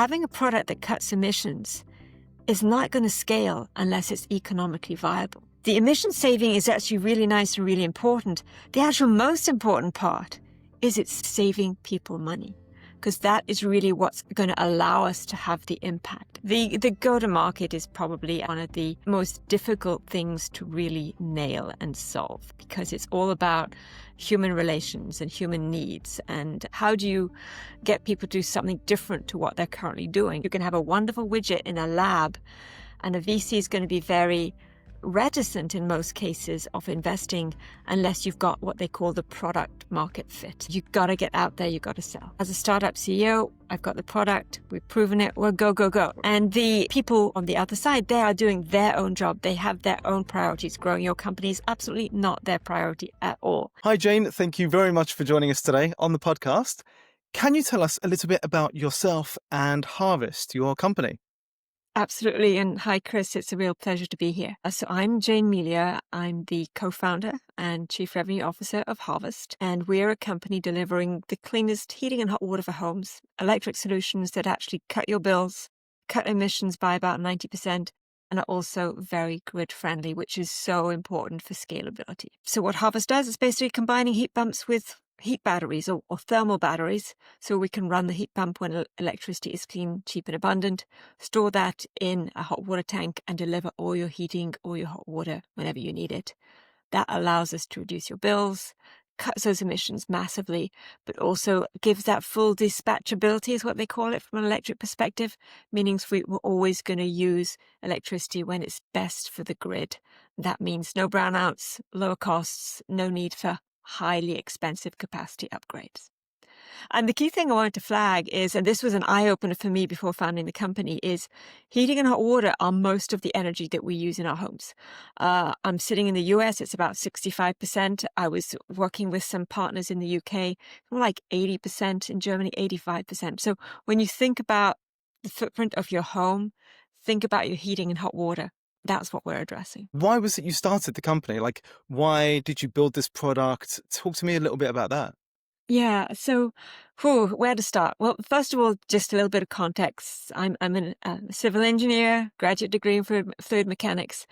having a product that cuts emissions is not going to scale unless it's economically viable. The emission saving is actually really nice and really important. The actual most important part is it's saving people money, because that is really what's going to allow us to have the impact. The go-to-market is probably one of the most difficult things to really nail and solve, because it's all about human relations and human needs, and how do you get people to do something different to what they're currently doing. You can have a wonderful widget in a lab, and a VC is going to be very reticent in most cases of investing unless you've got what they call the product market fit. You've got to get out there, you've got to sell. As a startup CEO, I've got the product, we've proven it, we're go, go, go. And the people on the other side, they are doing their own job. They have their own priorities. Growing your company is absolutely not their priority at all. Hi, Jane. Thank you very much for joining us today on the podcast. Can you tell us a little bit about yourself and Harvest, your company? Absolutely. And hi, Chris. It's a real pleasure to be here. So I'm Jane Melia. I'm the co-founder and chief revenue officer of Harvest. And we're a company delivering the cleanest heating and hot water for homes, electric solutions that actually cut your bills, cut emissions by about 90%, and are also very grid friendly, which is so important for scalability. So what Harvest does is basically combining heat pumps with heat batteries or thermal batteries, so we can run the heat pump when electricity is clean, cheap and abundant, store that in a hot water tank and deliver all your heating or your hot water whenever you need it. That allows us to reduce your bills, cuts those emissions massively, but also gives that full dispatchability is what they call it from an electric perspective, meaning we're always going to use electricity when it's best for the grid. That means no brownouts, lower costs, no need for highly expensive capacity upgrades. And the key thing I wanted to flag is, and this was an eye-opener for me before founding the company, is heating and hot water are most of the energy that we use in our homes. I'm sitting in the US, it's about 65%. I was working with some partners in the UK, more like 80%, in Germany, 85%. So when you think about the footprint of your home, think about your heating and hot water. That's what we're addressing. Why was it you started the company? Why did you build this product? Talk to me a little bit about that. Yeah, so where to start? Well, first of all, just a little bit of context. I'm a civil engineer, graduate degree in fluid mechanics,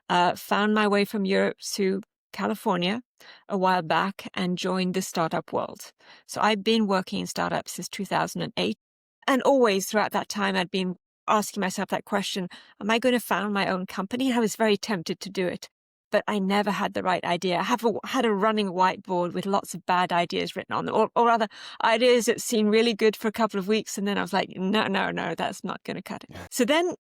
found my way from Europe to California a while back and joined the startup world. So I've been working in startups since 2008. And always throughout that time, I'd been asking myself that question, am I going to found my own company? I was very tempted to do it, but I never had the right idea. I had a running whiteboard with lots of bad ideas written on them, or rather ideas that seemed really good for a couple of weeks. And then I was like, no, that's not going to cut it. So then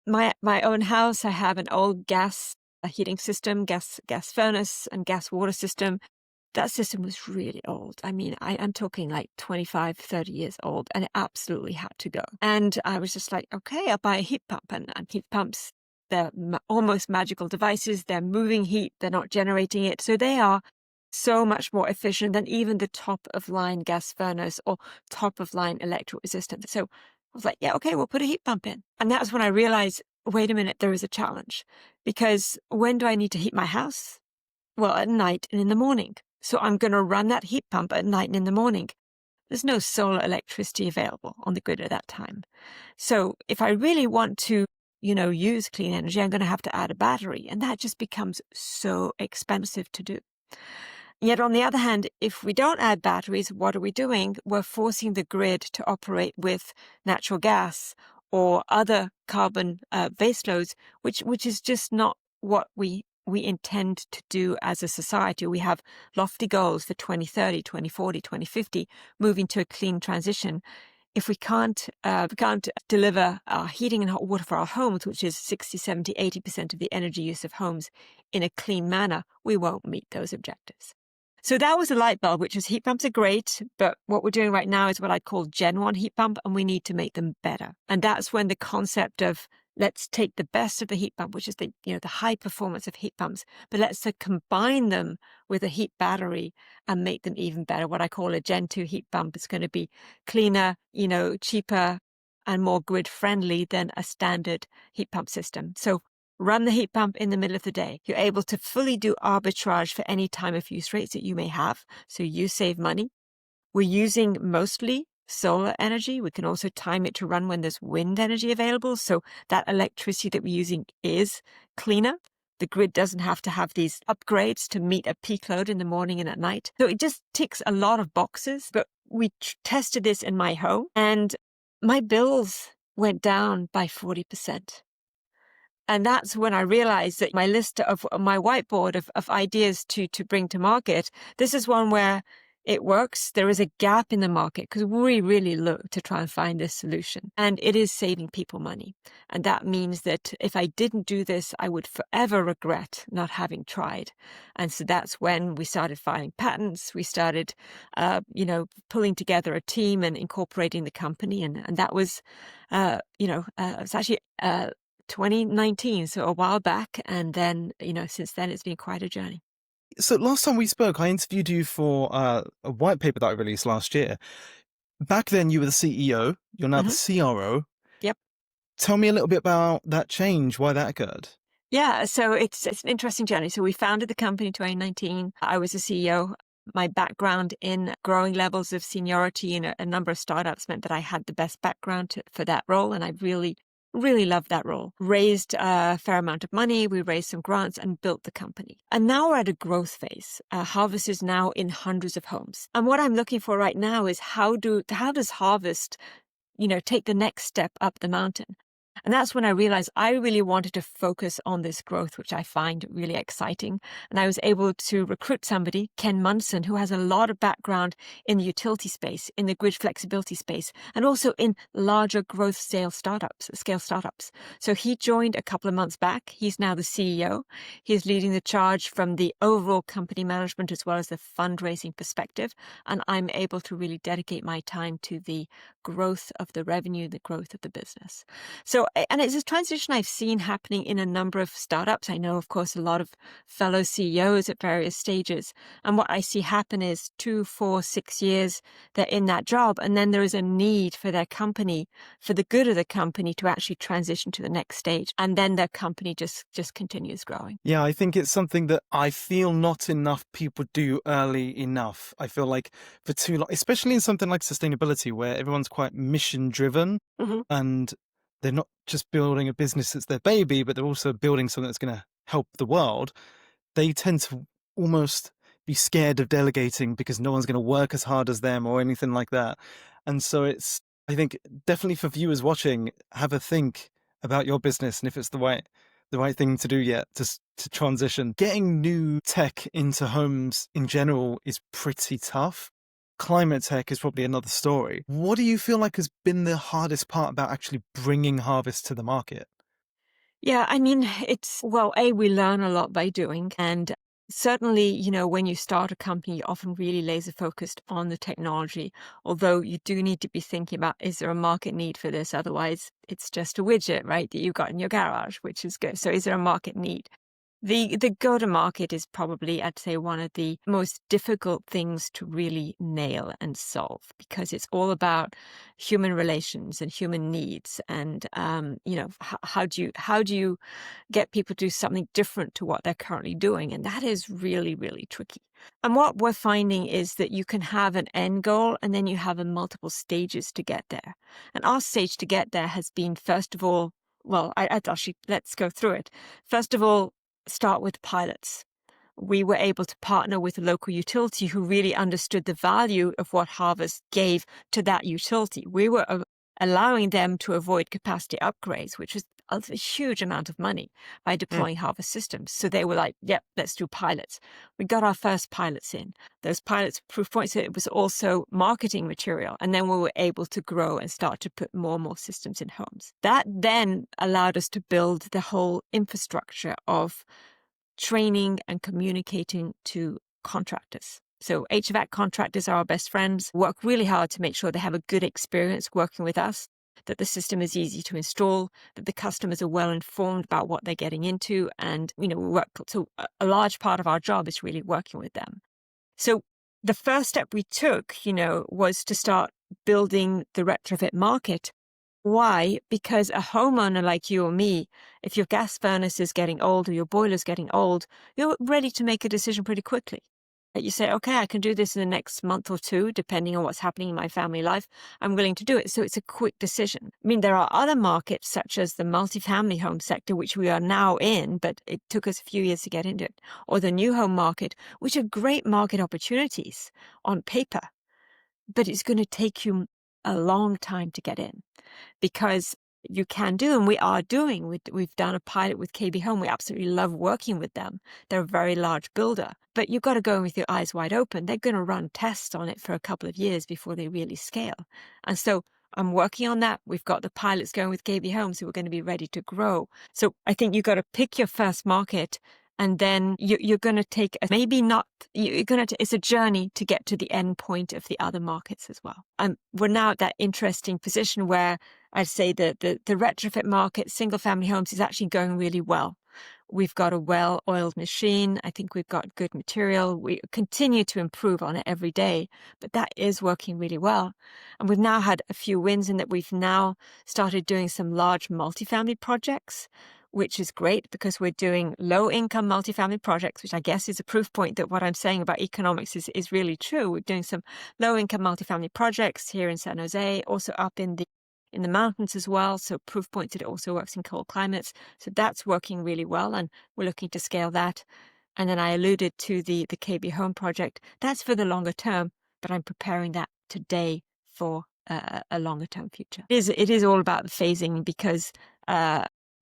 my own house, I have an old gas heating system, gas furnace and gas water system. That system was really old. I mean, I'm talking like 25, 30 years old, and it absolutely had to go. And I was just like, okay, I'll buy a heat pump. And heat pumps, they're almost magical devices. They're moving heat. They're not generating it. So they are so much more efficient than even the top-of-line gas furnace or top-of-line electric resistant. So I was like, yeah, okay, we'll put a heat pump in. And that's when I realized, wait a minute, there is a challenge. Because when do I need to heat my house? Well, at night and in the morning. So I'm going to run that heat pump at night and in the morning. There's no solar electricity available on the grid at that time. So if I really want to, use clean energy, I'm going to have to add a battery. And that just becomes so expensive to do. Yet on the other hand, if we don't add batteries, what are we doing? We're forcing the grid to operate with natural gas or other carbon base loads, which is just not what we intend to do as a society. We have lofty goals for 2030, 2040, 2050, moving to a clean transition. If we can't deliver our heating and hot water for our homes, which is 60, 70, 80% of the energy use of homes, in a clean manner, we won't meet those objectives. So that was a light bulb, which is heat pumps are great, but what we're doing right now is what I call Gen 1 heat pump, and we need to make them better. And that's when the concept of let's take the best of the heat pump, which is the high performance of heat pumps, but let's combine them with a heat battery and make them even better. What I call a Gen 2 heat pump is going to be cleaner, cheaper and more grid friendly than a standard heat pump system. So run the heat pump in the middle of the day. You're able to fully do arbitrage for any time of use rates that you may have. So you save money. We're using mostly solar energy. We can also time it to run when there's wind energy available. So that electricity that we're using is cleaner. The grid doesn't have to have these upgrades to meet a peak load in the morning and at night. So it just ticks a lot of boxes. But we tested this in my home and my bills went down by 40%. And that's when I realized that my list of my whiteboard of ideas to bring to market, this is one where it works. There is a gap in the market because we really look to try and find this solution. And it is saving people money. And that means that if I didn't do this, I would forever regret not having tried. And so that's when we started filing patents. We started, pulling together a team and incorporating the company. And that was, it was actually 2019, so a while back. And then, since then, it's been quite a journey. So last time we spoke, I interviewed you for a white paper that I released last year. Back then, you were the CEO. You're now the CRO. Yep. Tell me a little bit about that change, why that occurred. Yeah, so it's an interesting journey. So we founded the company in 2019. I was a CEO. My background in growing levels of seniority in a number of startups meant that I had the best background for that role. And I really, really loved that role. Raised a fair amount of money. We raised some grants and built the company. And now we're at a growth phase. Harvest is now in hundreds of homes. And what I'm looking for right now is how does Harvest, take the next step up the mountain? And that's when I realized I really wanted to focus on this growth, which I find really exciting. And I was able to recruit somebody, Ken Munson, who has a lot of background in the utility space, in the grid flexibility space, and also in larger growth scale startups. So he joined a couple of months back. He's now the CEO. He's leading the charge from the overall company management as well as the fundraising perspective. And I'm able to really dedicate my time to the growth of the revenue, the growth of the business. So, and it's a transition I've seen happening in a number of startups. I know, of course, a lot of fellow CEOs at various stages. And what I see happen is 2, 4, 6 years, they're in that job. And then there is a need for their company, for the good of the company, to actually transition to the next stage. And then their company just continues growing. Yeah, I think it's something that I feel not enough people do early enough. I feel like for too long, especially in something like sustainability, where everyone's quite mission driven and they're not just building a business that's their baby, but they're also building something that's going to help the world. They tend to almost be scared of delegating because no one's going to work as hard as them or anything like that. And so I think definitely for viewers watching, have a think about your business and if it's the right thing to do yet to transition. Getting new tech into homes in general is pretty tough. Climate tech is probably another story. What do you feel like has been the hardest part about actually bringing Harvest to the market? Yeah, I mean, we learn a lot by doing. And certainly, when you start a company, you're often really laser focused on the technology, although you do need to be thinking about, is there a market need for this? Otherwise, it's just a widget, right, that you've got in your garage, which is good. So is there a market need? The go-to-market is probably, I'd say, one of the most difficult things to really nail and solve because it's all about human relations and human needs. And, how do you get people to do something different to what they're currently doing? And that is really, really tricky. And what we're finding is that you can have an end goal and then you have multiple stages to get there. And our stage to get there has been, first of all, let's go through it. First of all, start with pilots. We were able to partner with a local utility who really understood the value of what Harvest gave to that utility. We were allowing them to avoid capacity upgrades, which was a huge amount of money by deploying Harvest systems. So they were like, yep, let's do pilots. We got our first pilots in. Those pilots proof points, it was also marketing material. And then we were able to grow and start to put more and more systems in homes. That then allowed us to build the whole infrastructure of training and communicating to contractors. So HVAC contractors are our best friends, work really hard to make sure they have a good experience working with us, that the system is easy to install, that the customers are well informed about what they're getting into. And, so a large part of our job is really working with them. So the first step we took, was to start building the retrofit market. Why? Because a homeowner like you or me, if your gas furnace is getting old or your boiler's getting old, you're ready to make a decision pretty quickly. that you say, okay, I can do this in the next month or two, depending on what's happening in my family life. I'm willing to do it. So it's a quick decision. I mean, there are other markets such as the multifamily home sector, which we are now in, but it took us a few years to get into it, or the new home market, which are great market opportunities on paper, but it's going to take you a long time to get in, because you can do, and we are doing. We've done a pilot with KB Home. We absolutely love working with them. They're a very large builder, but you've got to go in with your eyes wide open. They're going to run tests on it for a couple of years before they really scale. And so I'm working on that. We've got the pilots going with KB Home, so we're going to be ready to grow. So I think you've got to pick your first market, and then you're going to take it's a journey to get to the end point of the other markets as well. And we're now at that interesting position where I'd say that the retrofit market, single family homes, is actually going really well. We've got a well-oiled machine. I think we've got good material. We continue to improve on it every day, but that is working really well. And we've now had a few wins in that we've now started doing some large multifamily projects, which is great because we're doing low-income multifamily projects, which I guess is a proof point that what I'm saying about economics is really true. We're doing some low-income multifamily projects here in San Jose, also up in the mountains as well. So proof points that it also works in cold climates. So that's working really well, and we're looking to scale that. And then I alluded to the KB Home project. That's for the longer term, but I'm preparing that today for a longer term future. It is all about the phasing, because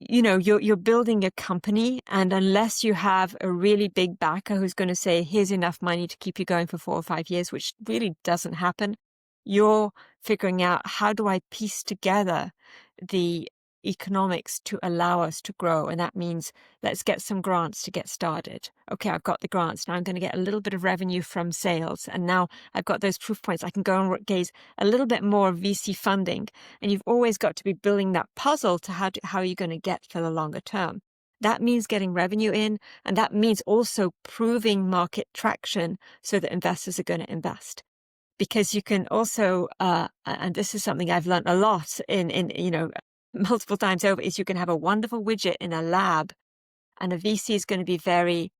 you're building a company, and unless you have a really big backer who's going to say, here's enough money to keep you going for 4 or 5 years, which really doesn't happen, you're figuring out, how do I piece together the economics to allow us to grow? And that means, let's get some grants to get started. Okay, I've got the grants. Now I'm going to get a little bit of revenue from sales. And now I've got those proof points. I can go and gaze a little bit more VC funding. And you've always got to be building that puzzle to how are you going to get for the longer term. That means getting revenue in, and that means also proving market traction so that investors are going to invest. Because you can also, and this is something I've learned a lot in multiple times over, is you can have a wonderful widget in a lab, and a VC is going to be very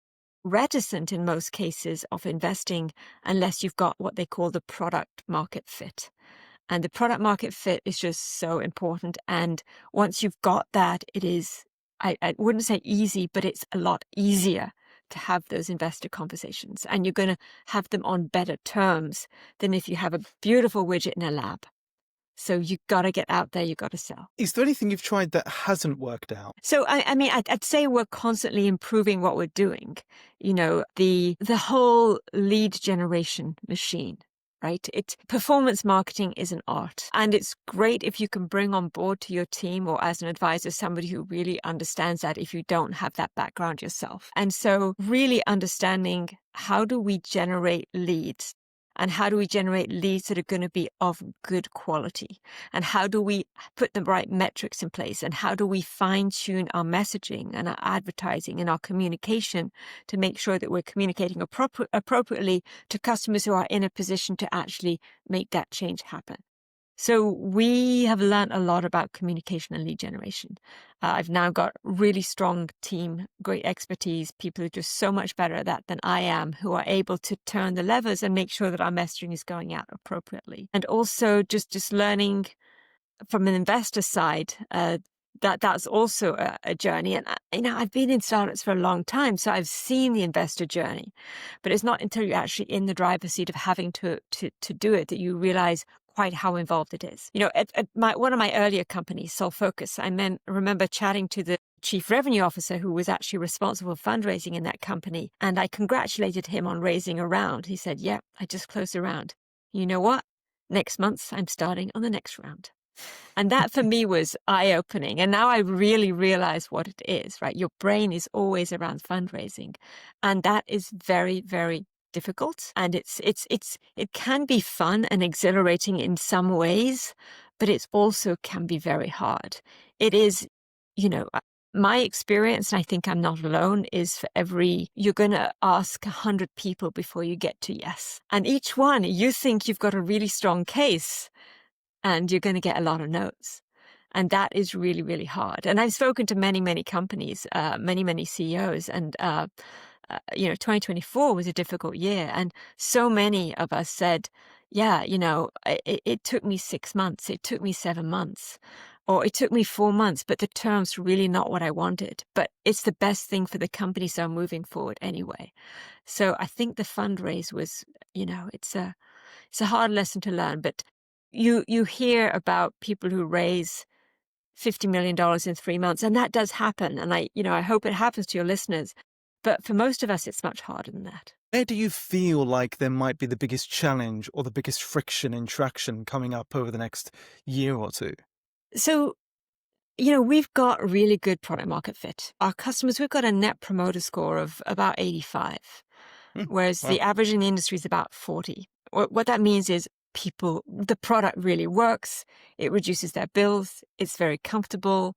reticent in most cases of investing unless you've got what they call the product market fit. And the product market fit is just so important. And once you've got that, it is, I wouldn't say easy, but it's a lot easier to have those investor conversations, and you're going to have them on better terms than if you have a beautiful widget in a lab. So you've got to get out there, you've got to sell. Is there anything you've tried that hasn't worked out? So, I'd say we're constantly improving what we're doing. The whole lead generation machine, right? Performance marketing is an art, and it's great if you can bring on board to your team, or as an advisor, somebody who really understands that, if you don't have that background yourself. And so really understanding, how do we generate leads? And how do we generate leads that are going to be of good quality? And how do we put the right metrics in place? And how do we fine-tune our messaging and our advertising and our communication to make sure that we're communicating appropriately to customers who are in a position to actually make that change happen? So we have learned a lot about communication and lead generation. I've now got really strong team, great expertise, people who are just so much better at that than I am, who are able to turn the levers and make sure that our messaging is going out appropriately. And also just learning from an investor side, that's also a journey. And I've been in startups for a long time, so I've seen the investor journey, but it's not until you're actually in the driver's seat of having to do it that you realize quite how involved it is. At one of my earlier companies, Sole Focus, I remember chatting to the chief revenue officer who was actually responsible for fundraising in that company, and I congratulated him on raising a round. He said, "Yeah, I just closed a round. You know what? Next month, I'm starting on the next round." And that for me was eye-opening. And now I really realize what it is, right? Your brain is always around fundraising. And that is very, very difficult. And it can be fun and exhilarating in some ways, but it also can be very hard. It is, my experience, and I think I'm not alone, is you're going to ask 100 people before you get to yes. And each one, you think you've got a really strong case, and you're going to get a lot of no's. And that is really, really hard. And I've spoken to many, many companies, many, many CEOs, and 2024 was a difficult year. And so many of us said, yeah, it took me 6 months, it took me 7 months, or it took me 4 months, but the term's really not what I wanted. But it's the best thing for the company, so I'm moving forward anyway. So I think the fundraise was, it's a hard lesson to learn, but you hear about people who raise $50 million in 3 months, and that does happen. And I hope it happens to your listeners. But for most of us, it's much harder than that. Where do you feel like there might be the biggest challenge or the biggest friction in traction coming up over the next year or two? So, we've got really good product market fit. Our customers, we've got a net promoter score of about 85, whereas Wow. the average in the industry is about 40. What that means is the product really works. It reduces their bills. It's very comfortable.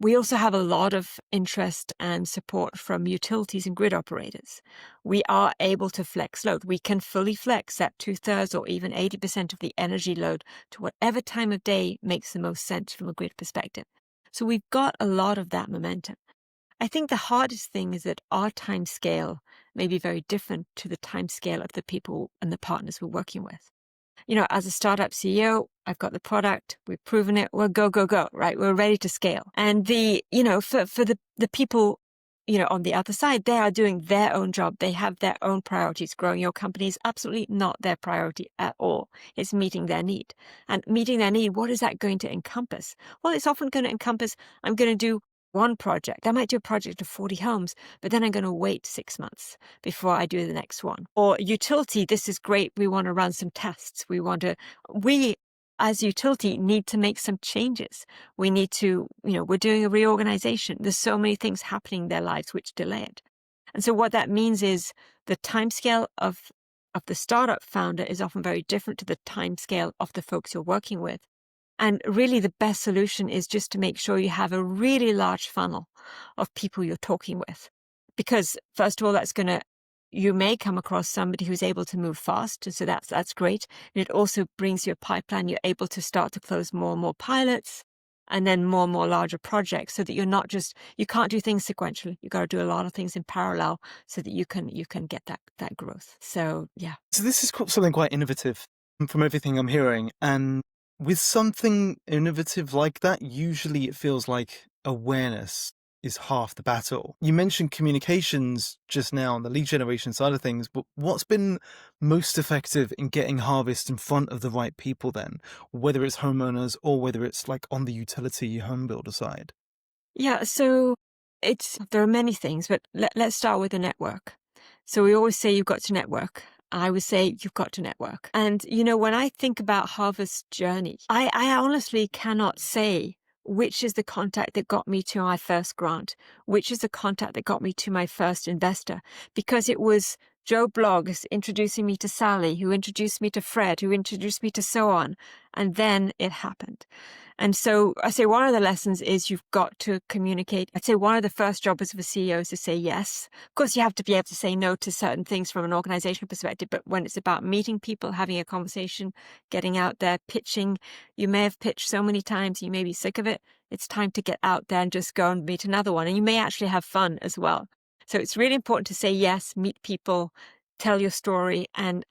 We also have a lot of interest and support from utilities and grid operators. We are able to flex load. We can fully flex at 2/3 or even 80% of the energy load to whatever time of day makes the most sense from a grid perspective. So we've got a lot of that momentum. I think the hardest thing is that our time scale may be very different to the time scale of the people and the partners we're working with. As a startup CEO, I've got the product, we've proven it, we're go, go, go, right? We're ready to scale. And for the people, on the other side, they are doing their own job. They have their own priorities. Growing your company is absolutely not their priority at all. It's meeting their need. And meeting their need, what is that going to encompass? Well, it's often going to encompass, I'm going to do one project. I might do a project of 40 homes, but then I'm going to wait 6 months before I do the next one. Or utility, this is great. We want to run some tests. We as utility need to make some changes. We need to, we're doing a reorganization. There's so many things happening in their lives which delay it. And so what that means is the timescale of the startup founder is often very different to the timescale of the folks you're working with. And really the best solution is just to make sure you have a really large funnel of people you're talking with. Because first of all, you may come across somebody who's able to move fast. And so that's great. And it also brings you a pipeline. You're able to start to close more and more pilots and then more and more larger projects so that you can't do things sequentially. You got to do a lot of things in parallel so that you can get that growth. So, yeah. So this is something quite innovative from everything I'm hearing. And with something innovative like that, usually it feels like awareness is half the battle. You mentioned communications just now on the lead generation side of things, but what's been most effective in getting Harvest in front of the right people then, whether it's homeowners or whether it's like on the utility home builder side? Yeah, so there are many things, but let's start with the network. So we always say you've got to network. I would say you've got to network. And, when I think about Harvest's journey, I honestly cannot say which is the contact that got me to my first grant, which is the contact that got me to my first investor, because it was Joe Bloggs introducing me to Sally, who introduced me to Fred, who introduced me to so on. And then it happened. And so I say one of the lessons is you've got to communicate. I'd say one of the first jobs of a CEO is to say yes. Of course, you have to be able to say no to certain things from an organizational perspective. But when it's about meeting people, having a conversation, getting out there, pitching, you may have pitched so many times, you may be sick of it. It's time to get out there and just go and meet another one. And you may actually have fun as well. So it's really important to say yes, meet people, tell your story and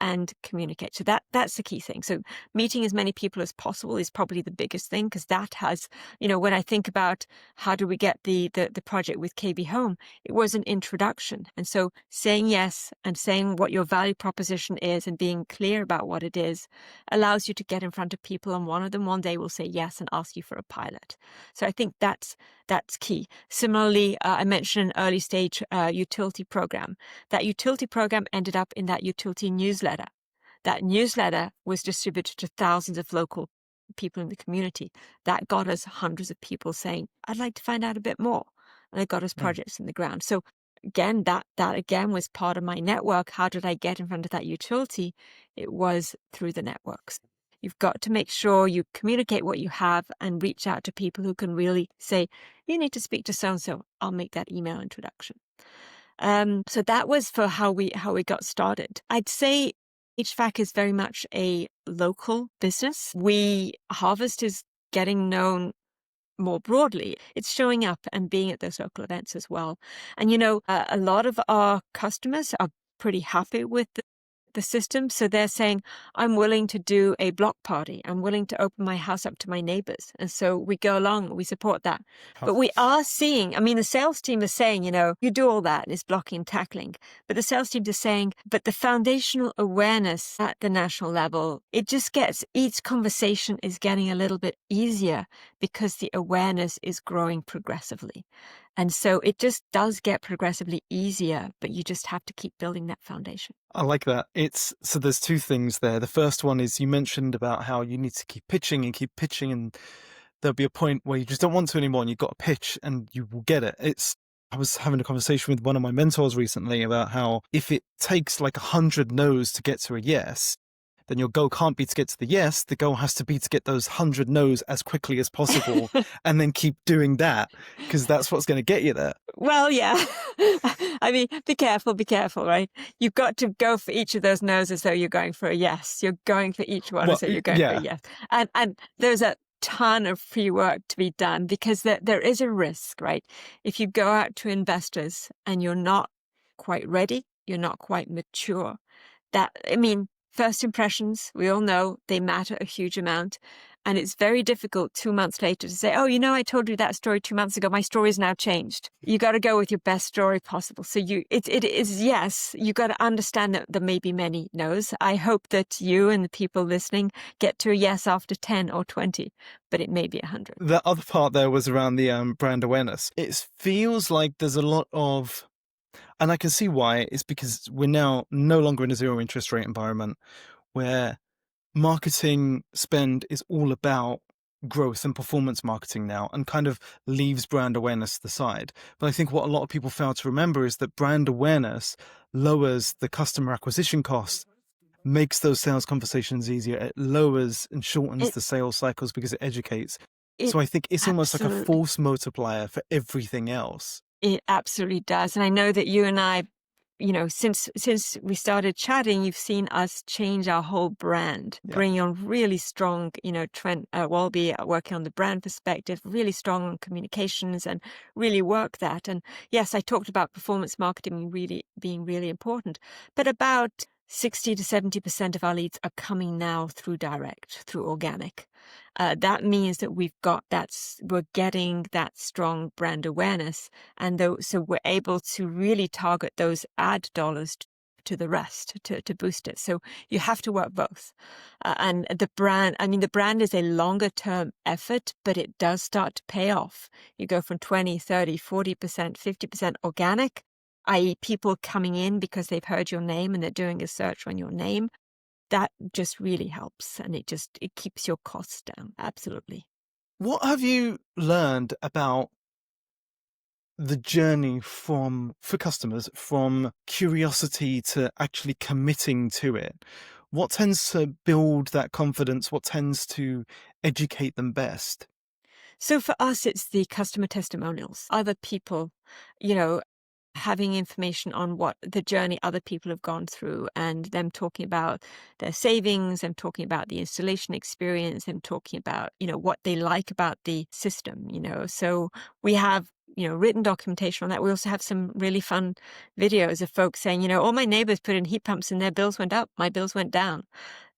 communicate. So that's the key thing. So meeting as many people as possible is probably the biggest thing, because that has, when I think about how do we get the project with KB Home, it was an introduction. And so saying yes and saying what your value proposition is and being clear about what it is allows you to get in front of people. And one of them one day will say yes and ask you for a pilot. So I think that's key. Similarly, I mentioned an early stage utility program. That utility program ended up in that utility newsletter. That newsletter was distributed to thousands of local people in the community. That got us hundreds of people saying, I'd like to find out a bit more. And it got us projects in the ground. So again, that again was part of my network. How did I get in front of that utility? It was through the networks. You've got to make sure you communicate what you have and reach out to people who can really say, you need to speak to so-and-so. I'll make that email introduction. So that was for how we got started. I'd say HVAC is very much a local business. Harvest is getting known more broadly. It's showing up and being at those local events as well. And, a lot of our customers are pretty happy with the system. So they're saying, I'm willing to do a block party. I'm willing to open my house up to my neighbors. And so we go along, we support that. But we are seeing, the sales team is saying, you do all that and it's blocking and tackling. But the sales team is saying, but the foundational awareness at the national level, each conversation is getting a little bit easier because the awareness is growing progressively. And so it just does get progressively easier, but you just have to keep building that foundation. I like that. So there's two things there. The first one is you mentioned about how you need to keep pitching, and there'll be a point where you just don't want to anymore and you've got to pitch and you will get it. I was having a conversation with one of my mentors recently about how if it takes like 100 no's to get to a yes, then your goal can't be to get to the yes. The goal has to be to get those 100 no's as quickly as possible and then keep doing that because that's what's going to get you there. Well, yeah. Be careful, right? You've got to go for each of those no's as though you're going for a yes. You're going for each one as though you're going for a yes. And there's a ton of free work to be done because there is a risk, right? If you go out to investors and you're not quite ready, you're not quite mature, first impressions, we all know they matter a huge amount. And it's very difficult 2 months later to say, oh, I told you that story 2 months ago. My story is now changed. You got to go with your best story possible. So it is, yes, you got to understand that there may be many no's. I hope that you and the people listening get to a yes after 10 or 20, but it may be 100. The other part there was around the brand awareness. It feels like there's a lot of, and I can see why. It's because we're now no longer in a zero interest rate environment where marketing spend is all about growth and performance marketing now and kind of leaves brand awareness to the side. But I think what a lot of people fail to remember is that brand awareness lowers the customer acquisition cost, makes those sales conversations easier. It lowers and shortens the sales cycles because it educates. So I think it's almost like a force multiplier for everything else. It absolutely does. And I know that you and I, since we started chatting, you've seen us change our whole brand, bring on really strong, Trent Walby working on the brand perspective, really strong on communications and really work that. And yes, I talked about performance marketing being really important, but about 60 to 70% of our leads are coming now through direct, through organic. That means that we're getting that strong brand awareness. And so we're able to really target those ad dollars to the rest to boost it. So you have to work both. And the brand is a longer term effort, but it does start to pay off. You go from 20, 30, 40%, 50% organic, i.e. people coming in because they've heard your name and they're doing a search on your name. That just really helps, and it keeps your costs down. Absolutely. What have you learned about the journey for customers from curiosity to actually committing to it? What tends to build that confidence? What tends to educate them best? So for us, it's the customer testimonials. Other people, having information on what the journey other people have gone through and them talking about their savings, them talking about the installation experience, them talking about, what they like about the system, So we have, written documentation on that. We also have some really fun videos of folks saying, all my neighbors put in heat pumps and their bills went up, my bills went down.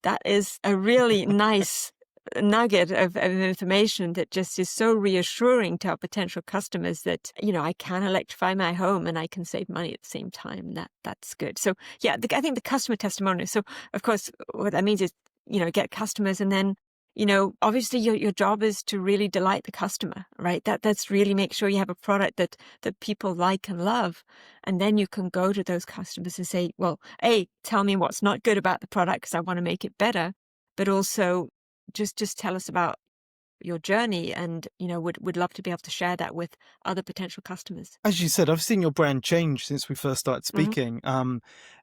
That is a really nice nugget of information that just is so reassuring to our potential customers that, I can electrify my home and I can save money at the same time. That's good. So yeah, I think the customer testimonial. So of course, what that means is, get customers and then, obviously your job is to really delight the customer, right? That's really make sure you have a product that people like and love. And then you can go to those customers and say, well, tell me what's not good about the product because I want to make it better. But also, just tell us about your journey and, would love to be able to share that with other potential customers. As you said, I've seen your brand change since we first started speaking.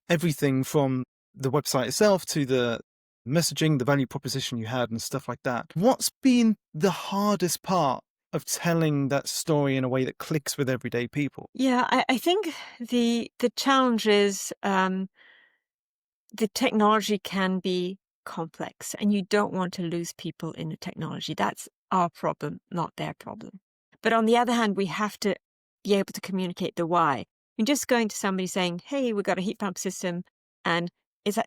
Everything from the website itself to the messaging, the value proposition you had and stuff like that. What's been the hardest part of telling that story in a way that clicks with everyday people? Yeah, I think the challenge is the technology can be complex and you don't want to lose people in the technology. That's our problem, not their problem. But on the other hand, we have to be able to communicate the why. And just going to somebody saying, hey, we've got a heat pump system and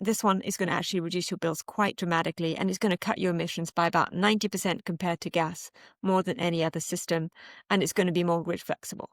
this one is going to actually reduce your bills quite dramatically, and it's going to cut your emissions by about 90% compared to gas, more than any other system, and it's going to be more grid flexible.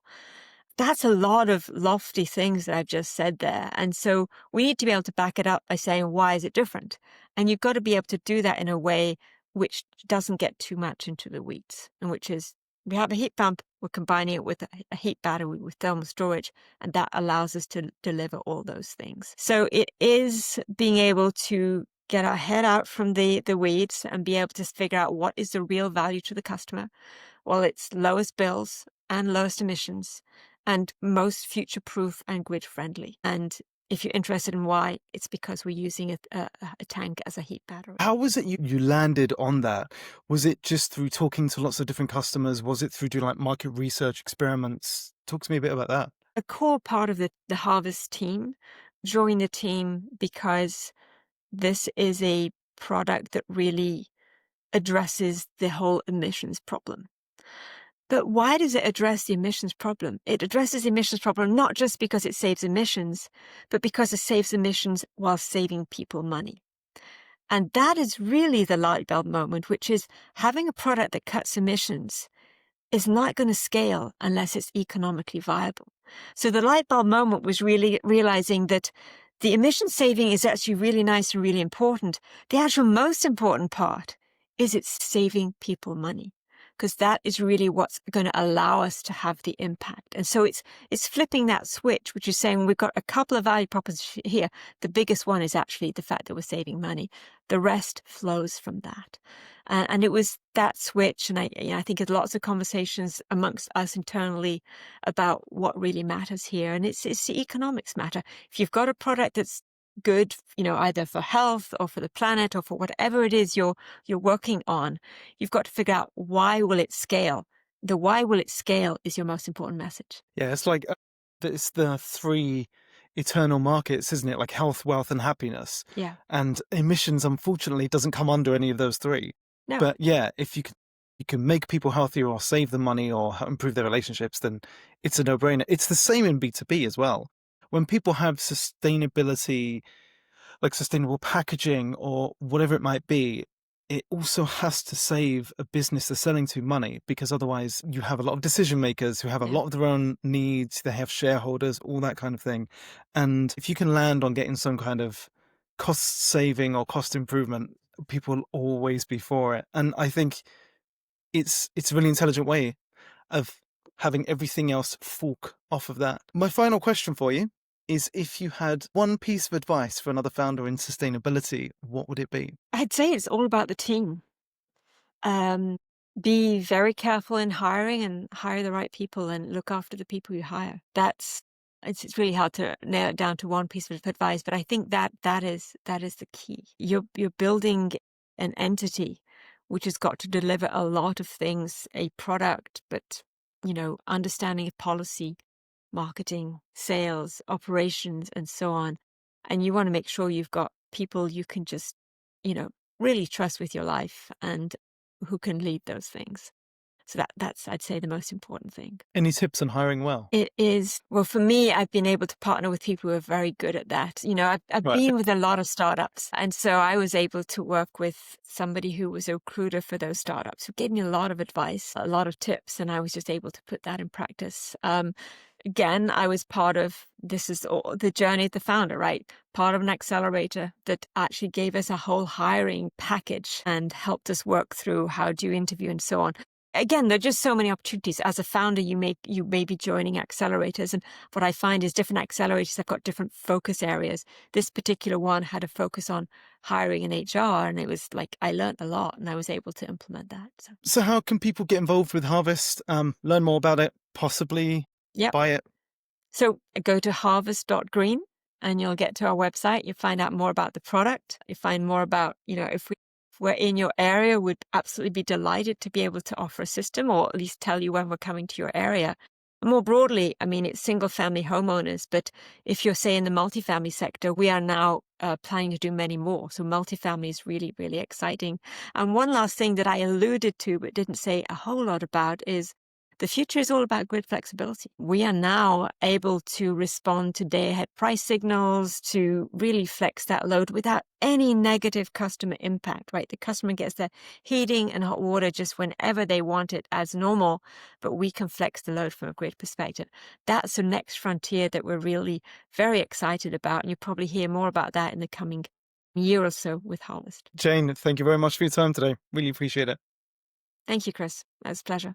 That's a lot of lofty things that I've just said there. And so we need to be able to back it up by saying, why is it different? And you've got to be able to do that in a way which doesn't get too much into the weeds, and which is, we have a heat pump, we're combining it with a heat battery with thermal storage, and that allows us to deliver all those things. So it is being able to get our head out from the weeds and be able to figure out what is the real value to the customer. Well, it's lowest bills and lowest emissions and most future-proof and grid-friendly. And if you're interested in why, it's because we're using a tank as a heat battery. How was it you landed on that? Was it just through talking to lots of different customers? Was it through doing like market research experiments? Talk to me a bit about that. A core part of the Harvest team, joined the team because this is a product that really addresses the whole emissions problem. But why does it address the emissions problem? It addresses the emissions problem not just because it saves emissions, but because it saves emissions while saving people money. And that is really the light bulb moment, which is having a product that cuts emissions is not going to scale unless it's economically viable. So the light bulb moment was really realizing that the emission saving is actually really nice and really important. The actual most important part is it's saving people money, because that is really what's going to allow us to have the impact. And so it's flipping that switch, which is saying we've got a couple of value propositions here. The biggest one is actually the fact that we're saving money. The rest flows from that. And it was that switch. And I think there's lots of conversations amongst us internally about what really matters here. And it's the economics matter. If you've got a product that's good, either for health or for the planet or for whatever it is you're working on, you've got to figure out why will it scale. The why will it scale is your most important message. Yeah, it's like it's the three eternal markets, isn't it? Like health, wealth, and happiness. Yeah. And emissions, unfortunately, doesn't come under any of those three. No. But yeah, if you can make people healthier or save them money or improve their relationships, then it's a no-brainer. It's the same in B2B as well. When people have sustainability, like sustainable packaging or whatever it might be, it also has to save a business they're selling to money, because otherwise you have a lot of decision makers who have a lot of their own needs. They have shareholders, all that kind of thing. And if you can land on getting some kind of cost saving or cost improvement, people will always be for it. And I think it's a really intelligent way of having everything else fork off of that. My final question for you is, if you had one piece of advice for another founder in sustainability, what would it be? I'd say it's all about the team. Be very careful in hiring and hire the right people and look after the people you hire. It's really hard to nail it down to one piece of advice, but I think that is the key. You're building an entity which has got to deliver a lot of things, a product, but understanding of policy, marketing, sales, operations, and so on. And you want to make sure you've got people you can just, really trust with your life and who can lead those things. So that's, I'd say, the most important thing. Any tips on hiring well? It is, well, for me, I've been able to partner with people who are very good at that. I've been with a lot of startups. And so I was able to work with somebody who was a recruiter for those startups, who gave me a lot of advice, a lot of tips, and I was just able to put that in practice. Again, I was part of, this is the journey of the founder, right? Part of an accelerator that actually gave us a whole hiring package and helped us work through how do you interview and so on. Again, there are just so many opportunities. As a founder, you may be joining accelerators. And what I find is different accelerators have got different focus areas. This particular one had a focus on hiring and HR. And it was like, I learned a lot and I was able to implement that. So how can people get involved with Harvest, learn more about it, possibly buy it? So go to harvest.green and you'll get to our website. You'll find out more about the product. You find more about, if we're in your area, we'd absolutely be delighted to be able to offer a system, or at least tell you when we're coming to your area. More broadly, I mean, it's single-family homeowners, but if you're, say, in the multifamily sector, we are now planning to do many more. So multifamily is really, really exciting. And one last thing that I alluded to but didn't say a whole lot about is the future is all about grid flexibility. We are now able to respond to day-ahead price signals, to really flex that load without any negative customer impact, right? The customer gets their heating and hot water just whenever they want it as normal, but we can flex the load from a grid perspective. That's the next frontier that we're really very excited about. And you'll probably hear more about that in the coming year or so with Harvest. Jane, thank you very much for your time today. Really appreciate it. Thank you, Chris. It was a pleasure.